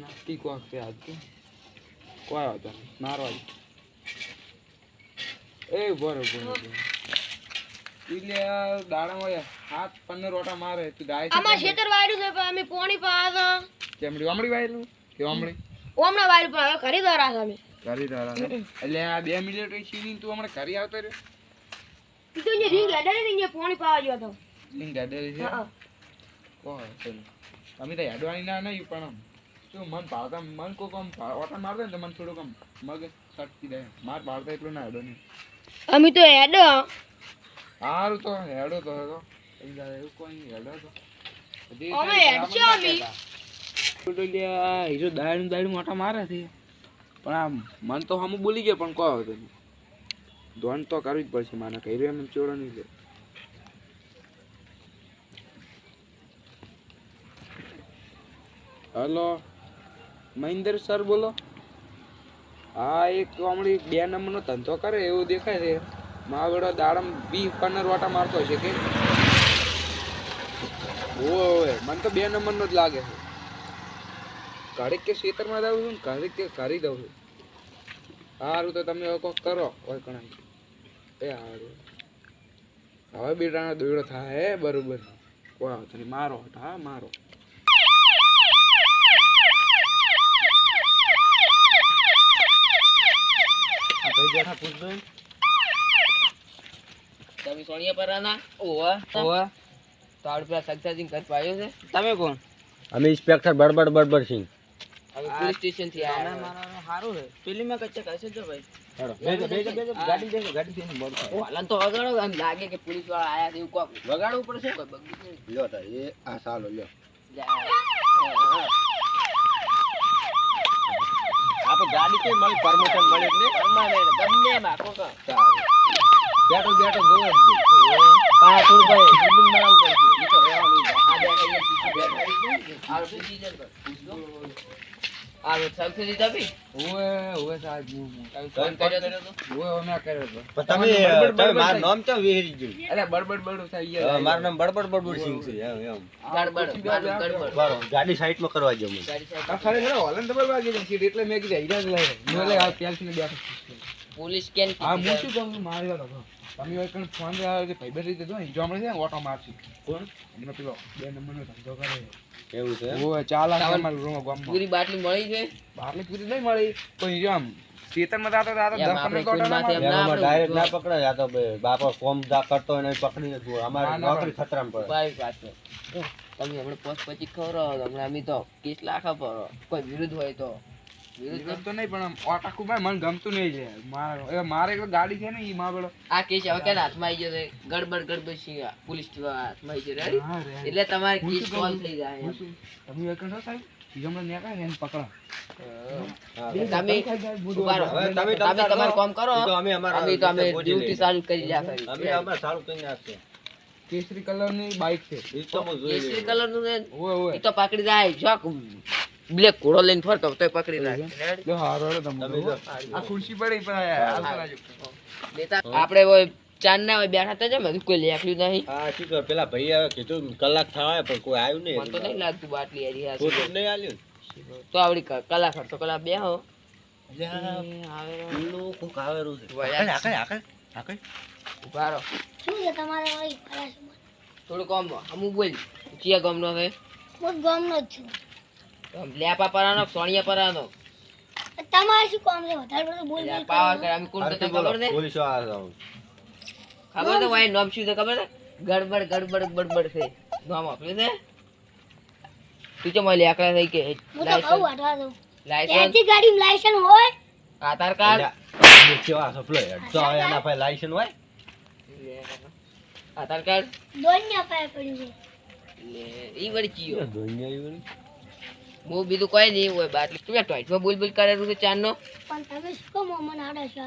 નક્કી કોક છે આજ તો કોઈ વાતો નહીં મારવા એ બરોબર એટલે દાડામાં 7-15 રોટા મારે તું ડાય અમાર ખેતર વાયરું છે પણ અમે પાણી પાવા ચમડી ઓમડી વાયલું કે ઓમડી ઓમના વાયરું પણ હવે કરી દરા છે અમે કરી દરા એટલે આ 2 મિનિટ સીની તું હમણાં કરી આવતો રે તું જે રીંગ લડાડી રીંગ પાણી પાવા ગયો તો રીંગ લડાડી છે હા કોણ ચલો અમે તો હેડવાની ના નહીં પણ શું મન પાડતા મન કો કમ ઓટા મારદે ને તો મન થોડું કમ મગ સટકી દે માર પાડતા એટલું ના હેડો નહીં અમે તો હેડો હારું તો હેડો તો હેડો એવું કોઈ હેડો તો અમે હેડજો અમે હીરો દાડું મોટા મારે છે પણ આ મન તો હમ બોલી ગયો પણ કહો તો ધોન તો કરવી જ પડશે માને કહી રહ્યો એમ ચોડો નહીં લે હેલો મહેન્દ્ર સર બોલો હા એક હમણાં 2 નંબરનો ધંધો કરે એવું દેખાય છે મારો દાડમ 20-15 વાટા મારતો છે કે ઓય મને તો 2 નંબરનો જ લાગે છે ઘડીક કે ખેતરમાં જાઉં છું ને ઘડીક કે કરી દઉં છું સારું તો તમે હવે કોક કરો હોય કણાય એ સારું હવે બેટાનો દોયડો થાય હે બરોબર કોઈ આવતો નહીં મારો હા મારો તમે સોનિયા પરાના ઓવા ઓવા તાળ પર સક્ષાજીન કર પાયો છે તમે કોણ અમે ઇન્સ્પેક્ટર બડબડ સિંહ હવે પોલીસ સ્ટેશન થી આયા મારા હારું છે પેલી માં કચ્ચા કશે જો ભાઈ હેડો ગાડી દે બોલ ઓ હાલન તો વગાડો આમ લાગે કે પોલીસ વાળા આયા છે એવું કોક વગાડવું પડશે કોઈ બગડી લ્યો તા એ આ સાલો લ્યો આપો ગાડી કે મળી પરમિશન મળે એટલે પરમાને બંને માં કોક બેઠો જોવે પા થોડું ભાઈ બિલ્ડિંગ બનાવવું પડશે એ તો રહેવાનું આ બે અહીંયા બેઠા આ સીઝન પર આ સબસિડી આપી ઓએ સાહેબ તમે ફોન કર્યો તો ઓએ મેં કર્યો તો તમે મારું નામ તો વેરી ગયું અરે બડબડ થઈ ગયા મારું નામ બડબડ સિંહ છે એમ ગડબડ બરો ગાડી સાઈડ માં કરવા જો મને આ ખરેખર હોલન ડબલ વાગી ગઈ સીટ એટલે મેં કીધું હીરા જ લઈ લે આ પેલથી બેઠો પોલીસ કેન આ હું શું કહું છું મારી વાત હતો તમે એક ફોન આવ્યો કે ભાઈ બેઠી દીધો ને જો હમણાં છે ને ઓટો મારશું કોણ એનો પેલો 2 નંબરનો ધંધો કરે એવું છે ઓય ચાલ અમારું રૂમ ગામમાં પૂરી બાટલી મળી છે બારલી પૂરી નહીં મળી કોઈ જો આમ ખેતરમાં જાતો જાતો 10-15 કોઈ માથે એમ ના ડાયરેક્ટ ના પકડાય આ તો બાપો ફોર્મ દા કરતો હોય ને પકડી નથી અમારે નોકરી ખતરામાં પડે ભાઈ વાત છે તમે હમણાં પોસ્ટ પછી ખવરો હમણાં અમે તો કેસ લાખા પર કોઈ વિરુદ્ધ હોય તો વિરુદ્ધ તો નહીં પણ આમ ઓટા ખૂબ મને ગમતું નહીં છે મારે એક ગાડી છે ને ઈ માં પેલો આ કેસ હવે કેના હાથમાં આવી ગયો છે ગડબડ સિંહ પોલીસ હાથમાં આવી ગયો રેડી એટલે તમારે કેસ સોલ્વ થઈ જાય તમે એક કહો સાહેબ જમણે નેકા ને પકડો તમે ઉભા રહો. તમે તમારું કામ કરો તો અમે અમે ડ્યુટી ચાલુ કરી જા કરી અમે અમાર સારું કઈ નાખશે કેસરી કલર ની બાઈક છે ઈ તો હું જોઈ કેસરી કલર નું ને ઓય ઓય ઈ તો પકડી જાય જોક બ્લેક ઘોડો લઈને ફરતો તોય પકડી રાખે જો હારો તમે આ ખુરશી પડી પર આપણે ઓય ચાંદ ના હોય બેઠા હતા છે કોઈ લેખ્યું નહીં હા ઠીક છે પેલા ભાઈ આવે કીધું કલાક થવાય પણ કોઈ આવ્યું નહીં મને તો નહીં લાગતું બાટલી હરી આ કોઈ નહીં આલ્યું તો આવડી કલાક હરતો કલાક બે હો કોક આવેલું છે આકળ ઉભા રહો શું છે તમારે વળી ખલાસ થોડું કમ અમુક બોલ ચિયા ગમ નો છે હું ગામનો જ છું લેપા પરાનો સોનિયા પરાનો તમારે શું કામ છે વધારે પડતું બોલ બોલ પાવા કરે અમે કોણ તો ખબર ને પોલીસ વાળા ખબર તો વાય નામ શું છે ખબર છે ગડબડ બડબડ છે નામ આપ્યું છે તું ચમ લે આકડા થઈ કે હું તો કહું હટવા દઉં લાયસન્સ એથી ગાડીમાં લાયસન્સ હોય આધાર કાર્ડ કેવા સપ્લે તો એના પાસે લાયસન્સ હોય આધાર કાર્ડ દોન્યા પાય પડ્યું છે લે ઈ વળી ચિયો દુનિયા એવી હું બીજું કોઈ નહીં હોય બાટલી તું ટોઈટમાં બોલ કરેલું છે ચાંદનો પણ તમે શું કહો મને આડા છો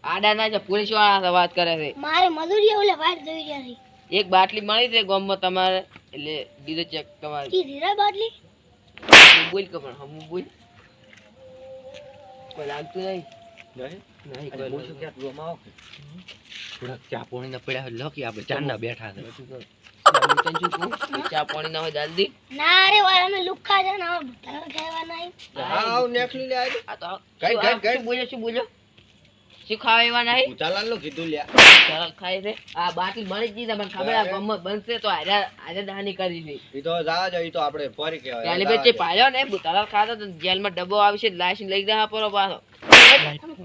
આડા ના છે પોલીસ વાળા વાત કરે છે મારે મજૂરી ઓલે વાત જોઈ રહ્યા છે એક બાટલી મળી છે ગામમાં તમારે એટલે દીધો ચેક તમારે કી ધીરા બાટલી બોલ કે પણ હમ બોલ કોઈ લાગતું નહીં નહીં કોઈ પૂછું કે રૂમમાં આવો થોડા ચા પાણી ના પડ્યા હોય લખી આપણે ચાંદના બેઠા છે ચા પાણી ના હોય જલ્દી ના રે વાય અમે લુખ્ખા છે ને હવે ભૂતાનો કહેવા નહીં હા આવ નેકલી લે આજો આ તો કઈ, શું કઈ. શું બોલ્યો શું ખાવા એવા નહીં ઉતાલાલ નું કીધું લ્યા ચાલ ખાય છે આ બાકી બની જ નહીં તમને ખબર આ ગમત બનશે તો આજે દાની કરી છે ઈ તો જાવા જો ઈ તો આપણે ફરી કહેવાય ત્યારે બેચે પાડ્યો ને બુતાલા ખાતો તો જેલમાં ડબ્બો આવશે લાઈન લઈ જા પરો પાછો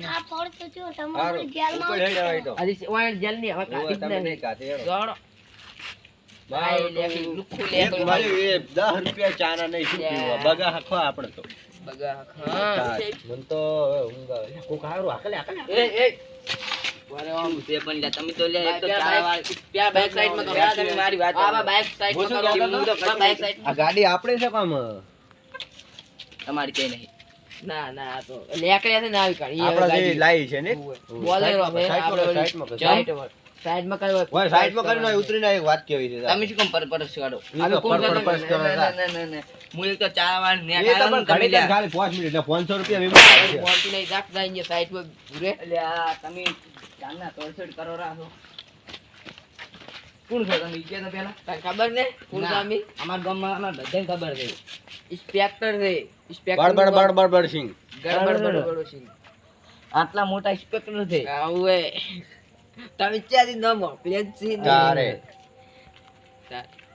આ ફળ તો જો હારું, તમારે જેલમાં ઉપર હેડ આવે ઈ તો આજે ઓય જેલ ની હવે ઓય, કાઢી જ તમે નહીં નહીં કાઢે, હેડો. દોડો બાર લે કે લુખું લે એક મળ્યું એ 10 રૂપિયા ચાના નહીં શું પીવા બગા હાખો આપણે તો બગા હા મન તો હવે ઊંઘ આવે કોક હારું હાકલે એ વારે આમ તે પણ લે તમે તો લે એક તો ચાર વાર ત્યાં બાઈક સાઈડ માં કરો તમે મારી વાત આ બાઈક સાઈડ માં કરો હું તો બાઈક સાઈડ આ ગાડી આપણે છે કામ તમારી કઈ નહીં ના ના આ તો લેકડ્યા છે ને આવી કાઢી આપણે જે લાઈ છે ને બોલેરો હવે સાઈડમાં કરો, સાઈડમાં કરો. સાઈડમાં કઈ ઓય સાઈડમાં કરીને ઉતરીને એક વાત કેવી છે તમે શું કેમ પર કાઢો ઈ તો પર કરો ના હું એક તો ચાર વાર નેટ એ તો આવ્યો પણ ઘડી ને ખાલી 5 મિનિટ ને 500 રૂપિયા વીમા છે મોટી નહીં જાક જાય સાઈડ પર ઘુરે એટલે આ તમે જાનના તોડછોડ કરો રાખો કોણ છો તમે ઈકે તો પેલા તને ખબર ને કોણ છો અમે અમાર ગામમાં અમાર બધાને ખબર છે ઇન્સ્પેક્ટર છે ઇન્સ્પેક્ટર બડ સિંહ ગડબડ બડબડ છે આટલા મોટા ઇન્સ્પેક્ટર છે આવું તમે ચાલી ન મો પ્લેન સી તારે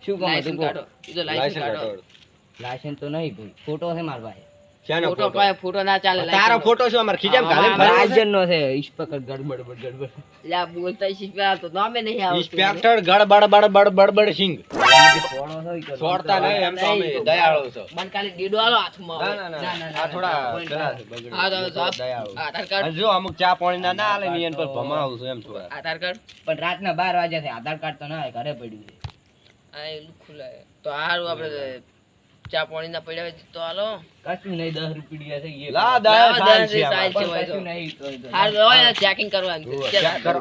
શું કામ લાયસન્સ કાઢો ઈ તો લાયસન્સ લાયસન્સ કાઢો કાઢો લાયસન્સ તો નહીં ભાઈ ફોટો છે માર પાસે શાનો ફોટો ફોટો પાય ફોટો ના ચાલે તારો ફોટો શું અમાર ખીજામ ઘાલે લાયસન્સ નો છે ઇન્સ્પેક્ટર ગડબડ લા બોલતા ઇન્સ્પેક્ટર તો નામે નહીં આવતું ઇન્સ્પેક્ટર ગડબડ સિંહ છોડો છો ઈ તો છોડતા નહીં એમ તો અમે દયાળુ છો મન ખાલી દીડો આલો હાથમાં ના આ થોડા પેલા છે બગડી આ તો સાહેબ, દયાળુ આધાર કાર્ડ અને જો અમુક ચા પાણી ના આલે ની એન પર ભમાવું છું એમ થોડા આધાર કાર્ડ પણ રાતના 12 વાગ્યા છે આધાર કાર્ડ તો ના હોય, ઘરે પડ્યું છે આ એલું ખુલાય તો હારું આપણે ચા પાણી ના પડ્યા હોય તો હાલો કશું નહીં 10 રૂપિયા છે એ લા દયા સાલ છે સાલ છે હોય તો હારું હોય ચેકિંગ કરવાનું છે ચેક કરો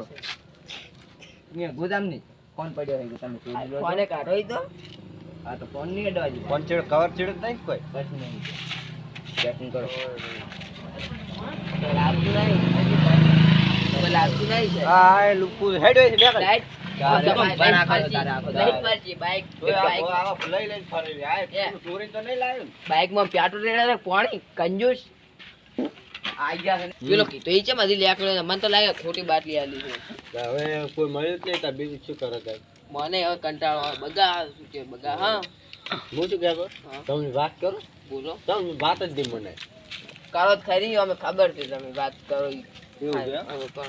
ને ગોદામ ની ફોન પડ્યો હોય તમે ફોને કાઢો ઈ તો આ તો ફોન ની અડવા જો કોણ ચેડ કવર ચેડ નહીં કોઈ કશું નહીં ચેકિંગ કરો લાગતું નહીં લાગતું નહીં છે આ એ લુકુ હેડ હોય છે દેખ લાઈટ બાઈક માં પેટ્રોલ રેડા પાણી કંજૂસ આઈ ગયા છે પેલો કીધો ઈ છે મધી લેકડો મને તો લાગે ખોટી બાટલી આલી છે હવે કોઈ મળ્યું જ નહીં તો બીજું શું કરે કાંઈ મને હવે કંટાળો આવે બગા શું કે બગા હા હું શું કહેતો હા. તમે વાત કરો બોલો તમે વાત જ નહીં મને કરો જ ખરી અમે ખબર છે તમે વાત કરો ઈ. એવું છે હવે કરો.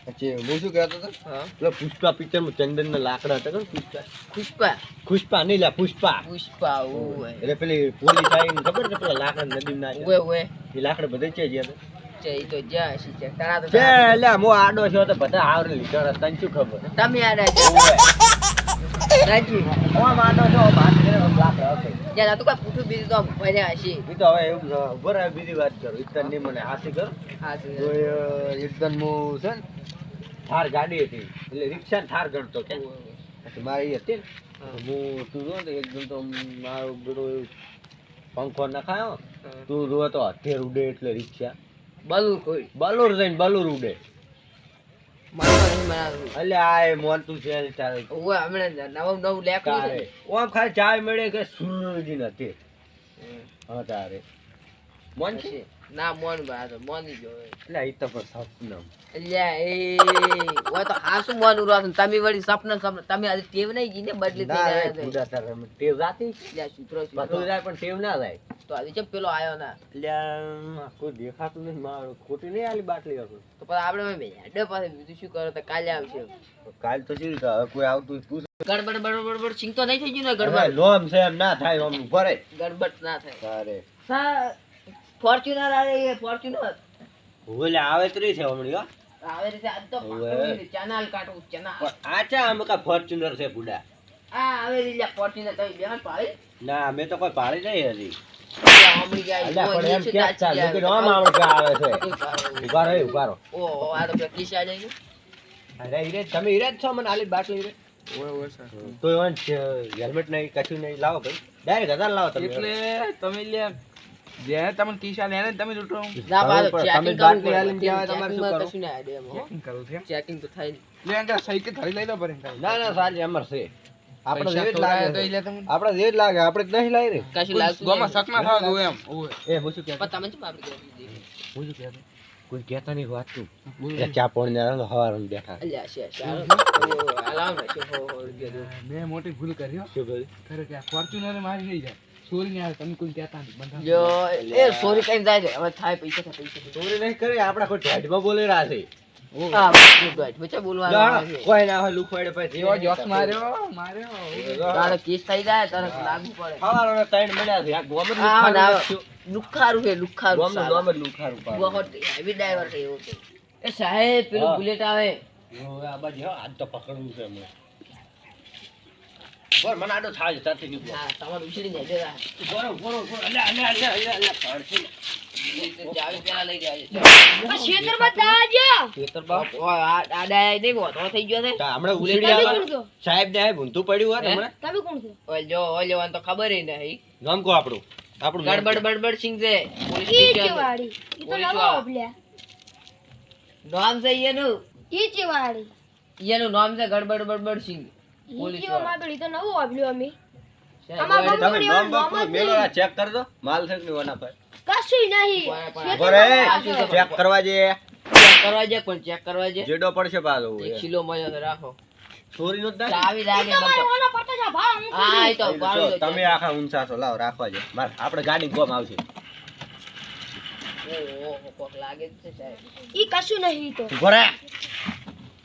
પછી હું શું કહેતો હતો હા પેલો પુષ્પા પિક્ચર માં ચંદન ના લાકડા હતા કોણ પુષ્પા પુષ્પા પુષ્પા નહીં લા પુષ્પા પુષ્પા ઓય એટલે પેલી પોલીસ આવીને ખબર છે પેલા લાકડા નદી ના ઓય ઓય એ લાકડા બધે છે ગયા છે ઈ તો જ્યાં છે છે તારા તો છે એટલે હું આડો છો તો બધા આવરે લીધા રસ્તા શું ખબર તમે આડા છે રાજી હું આડો છો વાત કરે લાકડા હશે જ્યાં તું કોઈ પૂછું બીજું તો ભર્યા હશે એ તો હવે એવું ઉભર આવે બીજી વાત કરું ઇતન ની મને હાથી કર હા તો ઇતન હું છે ને થાર ગાડી હતી એટલે રિક્ષા ને થાર ગણતો કે પછી મારી હતી ને હું તું જો ને તો એકદમ તો મારો બેડો પંખો નખાયો તું જો તો હથેર ઉડે એટલે રિક્ષા બલુર કોઈ બલુર જઈને બલુર ઉડે મને નહીં બનાવું એટલે આ એ મોનતું છે તારે ઓય હમણાં નવું લેકડું છે તારે ઓમ ખાલી ચાય મળે કે સૂરજી નથી હા તારે મોન છે ને. ના મોન બા તો મોની જો એટલે એ તો પણ સપનમ અલ્યા એ ઓય તો હાસુ મોન ઉરો તમે વળી સપના તમે આજે ટેવ નહીં ગઈ ને બદલી ના રે થઈ ખુદા તારે ટેવ જાતી ગયા સૂત્રો બધું જાય પણ ટેવ ના જાય તો આજે ચમ પેલો આયો ના એટલે કોઈ દેખાતું નહીં મારું ખોટી નહીં આલી બાટલી હતું તો પછી આપણે મેં હેડે પાસે બીજું શું કરો તો કાલે આવશે કાલ તો શું હવે કોઈ આવતું હોય પૂછ ગડબડ બડબડ સિંગ તો નહીં થઈ ગયું ને હવે ગડબડ લોમ છે એમ ના થાય આમ ભરે ગડબડ ના થાય તારે સા ફોર્ચ્યુનર આવે એ ફોર્ચ્યુનર ઓલે આવે ત્રી છે હમણી હો આવે રીતે આજ તો ઓવે. ચેનલ કાટું ચેનલ પણ આ ચા અમે કા ફોર્ચ્યુનર છે બુડા આ આવે રીતે ફોર્ચ્યુનર તમે બેહન પાડી ના અમે તો કોઈ પાડી નહીં હજી હમણી ગયા અલ્યા પણ એમ કે ચાલ લેકિન આમ આવડે કે આવે છે ઉભા રહો ઉભા રહો ઓ આ તો પ્રેક્ટિસ આ જાય અરે ઈરે તમે ઈરે જ છો મને આલી બાટલી ઈરે ઓય ઓય સર તો એવન હેલ્મેટ નહીં કશું નહીં લાવો ભાઈ ડાયરેક્ટ 1000 લાવો તમે એટલે તમે લે જે તમને કિસ્સા લે ને તમે લૂંટો ના પાડો તમે ચેકિંગ બાટલી કરવું આલીને કહેવાય તમારે શું કરવું? કશું ના આડે એમ હો ચેકિંગ કરું છે ચેકિંગ તો થાય લે અંકલ સહી કે ધરી લઈ લો પર ના ના સાજી અમર છે આપણે પૈસા રેટ તોડાયા તો લાગે એટલે તમે આપણે રેટ લાગે આપણે જ નહીં લાવી રે કશું લાગતું ગોમાં નહીં. સકના થાવ દો એમ ઓય એ હું શું કહેતો પણ તમે શું આપણે કહેતા? હું શું કહેતો કોઈ કહેતા નહીં વાત તું બોલ. ચા પાણી ના હવારમાં બેઠા અલ્યા છે સારું. અલાવ ને શું હો રૂપિયા દો. મેં મોટી ભૂલ કરી હો. શું કર્યું ખરે કે ફોર્ચ્યુનર મારી નહીં જાય ચોરી ને તમે કોઈ કહેતા નહીં બંધા જો એ સોરી કઈ જાય છે હવે થાય પૈસા થાય પૈસા ચોરી નહીં કરી આપણા કોઈ ઢેઢમાં બોલી રહ્યા છે હા વચ્ચે બોલવાનું આવે છે. કોઈ ના હોય લુખવાડે પછી એવો જોક્સ માર્યો તારો કેસ થઈ જાય તારે લાગુ પડે હવારના ત્રણ મળ્યા છે આ ગોમત હા, ના. લુખારું છે લુખારું ગોમનું સાલા. નામ જ લુખારું પાડે. બહોત હેવી ડ્રાઈવર છે એવો તો. એ સાહેબ પેલું હા. બુલેટ આવે હવે આ બાજુ હો, આજ તો પકડવું છે એમને. બોલ, મને આડો થાય છે, ત્યાંથી નીકળો. હા તમારે ઉછળી જાય જરા. બોલો, બોલો, બોલો. અલ્યા, અલ્યા, અલ્યા, અલ્યા, અલ્યા, પડશે. ચાવી પેલા લઈ જાય છે. આ ખેતરમાં દાજો ખેતર બાપ. ઓય, આ ડાયા નહીં વધો થઈ ગયો છે. તો હમણાં બુલેટ ઉછળી તમે આવે. કોણ છો સાહેબને આ ભૂંતું પડ્યું હોય ને હે? હમણાં. તમે કોણ છો ઓય જો ઓય લેવાનું તો ખબર ય નહીં. નામ કહો આપણું. આપણું નામ ગડબડ કહો. બડબડ સિંગ છે પોલીસ ઈ સ્ટેશન. ચેવાડી ઈ તો પોલીસ નવો વાળા. ઓબલ્યા નામ છે એનું ઈ ચેવાડી એનું નામ છે ગડબડ બડબડ સિંગ. ઈ પોલીસ ચેવા વાળા. માગડી તો નવો ઓબલ્યો અમે સાહેબ, આમાં ઓય, તમે નામ નામ બાપ જ મેલો નહીં. આ ચેક કરી દો. માલ છે કે નહીં ઓના પર. કશું નહીં પણ- બરે, ખેતરમાં ચેક કરવા જે ચેક કરવા જાય પણ ચેક કરવા જાય જેડો પડશે પાછો. એક કિલો મળ્યો છે રાખો ચોરીનો જ ના. ચાવી લાગે તમારે બધો. ઓનો પડતો છે ભાવ હું હા એ તો તો વાળું છે. તમે આખા ઊંચા છો લાવ રાખવા છે માર આપણે ગાડી કોમ આવશે ઓહો, કોક લાગે જ છે સાહેબ. ઈ કશું નહીં તો ઘોડા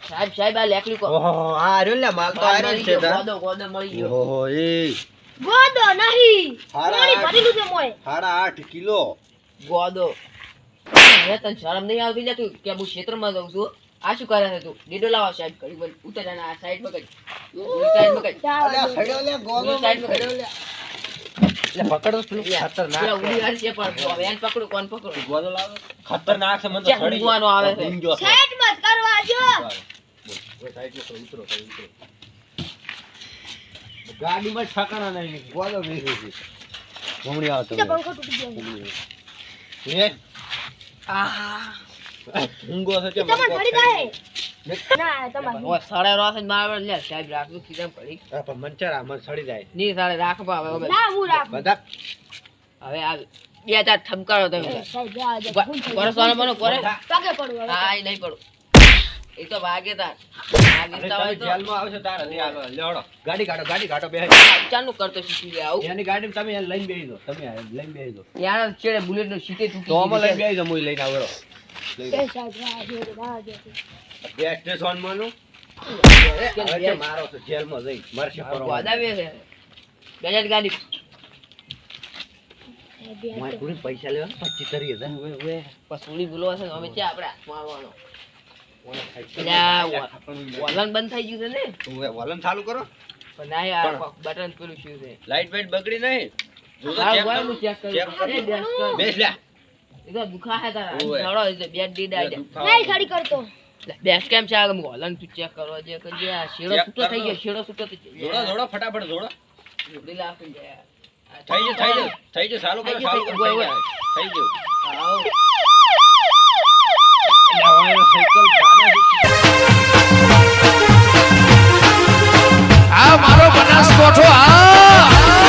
સાહેબ સાહેબ આ લેકડી કો ઓહો આ રહ્યો લે માલ તો આ રહ્યો જ છે તા. ગોદો ગોદો મળી ગયો. ઓહો એ ગોદો નહીં હારા. પાણી ભરેલું છે મોય 8.5 કિલો ગોદો હવે તને શરમ નહીં આવતી લે તું કે હું ક્ષેત્રમાં જાઉં છું આ શું કરે છે તું દીડો લાવો સાહેબ ઘડી બંધ ઉતર જા આ સાઈડ માં કરી સાઈડ માં કરી અલ્યા સડ્યો લે ગોગો સાઈડ માં કરી લે પકડો પેલું ખતરનાક પેલા ઉડી વાળી છે પણ વેન પકડું કોણ પકડું ગોદો લાવો ખતરનાક છે મને તો ચેક સડી મૂકવાનો આવે છે. ઊંઘજો છે. સાઈડ મત કરવા જો બોલ, સાઈડમાં ઉતરો, ઉતરો. ગાડીમાં જ ઠકાણા નહીં ગોદો બેસી છે ઘૂમડી આવો ઈ તો તમે પંખો તૂટી ગયો હે આહ ઊંઘો છે ઈ કે તમારે ભરી જાય ના તમારે ઓય સાડે રાત જ મારે લે સાહેબ રાખજો સીધા પડી પણ મંચરા મન સડી જાય ની સાડે રાખવા હવે હવે ના હું રાખું બધા હવે આ બે ચાર ઠપકારો તમે એ સાહેબ જા જા ભૂલ થઈ ગઈ. પરસવાનો બનો કરે પગે પડું હવે હા એ નહીં પડું એ તો ભાગે તાર અરે ભાગે તમે તો જેલમાં આવશો તારે નહીં આગળ લેવડો ગાડી કાઢો બેહી ચાલુ કરતો શીખી લે આવું એની ગાડી તમે એને લઈને બેસી દો તમે લઈને બેસી દો યાર છેડે બુલેટ નો સીટે તૂટી તો અમે લઈને ગઈ છે. બેસી દો હું લઈને આવડો એ સાહેબ જા જો બે સ્ટેશન માનું કે મારો તો જેલમાં જઈ મરશે આ ગોદાવે છે બજાજ ગાડી મારે પૂરી પૈસા લેવા 25-30 પસુડી બોલવા છે અમે છે આપણે હાથમાં આવવાનો અલ્યા, વલણ બંધ થઈ ગયું છે ને હજાર વલણ ચાલુ કરો પણ ના યાર પણ- બટન પેલું શું છે લાઈટ વાઈટ બગડી નહીં જો તો હા, check બોલ, કરો. હું check કરું. check કરો. અરે, બેસ કર. બેસ લે એ તો દુખા હે તારા ઓવે. છોડો એ તો બે ડીડ આઈ જાય. નહીં ખાડી કરતો બેસ કેમ છે આગળ વલણ તું ચેક કરવા જે કરજે આ શેડો Check છૂટો થઈ કરો. ગયો શેડો છૂટો થઈ જોડો ગયો જોડો ફટાફટ જોડો જોડી લાખી જાય થઈ જાય ચાલુ કરો થઈ ગયું, ચાલુ થઈ કરો ગયું. થઈ ગયું આવ લાવાનો સાયકલ ગાના આ મારો બનાસકોઠો આ